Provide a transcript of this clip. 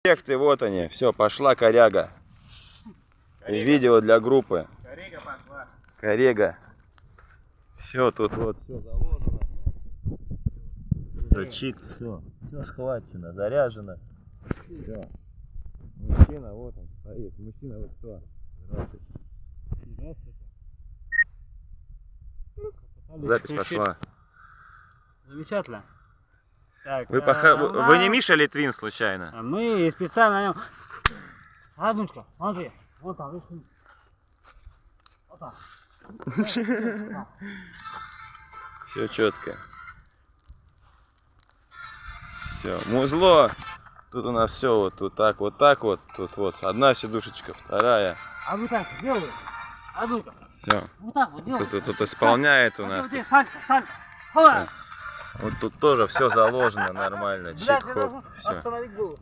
Эффекты, вот они. Все, пошла коряга. И видео для группы. Коррега пошла. Коррега. Все, тут вот все заложено. Чик, все схвачено, заряжено. Все. Мужчина, вот он стоит. Мужчина, вот кто? Здравствуйте. Запись пошла. Замечательно. Так, Вы не Миша Литвин случайно? Мы специально на нем. Радунчка, смотри. Вот там, видишь? Вот так. Все четко. Все, музло. Тут у нас все вот тут так вот. Тут вот одна сидушечка, вторая. А вы так сделали? Радунька. Все. Вот так вот делай. Тут исполняет у нас. Санька. Хола. Вот тут тоже все заложено нормально. Чик, хоп, все. Остановить голову.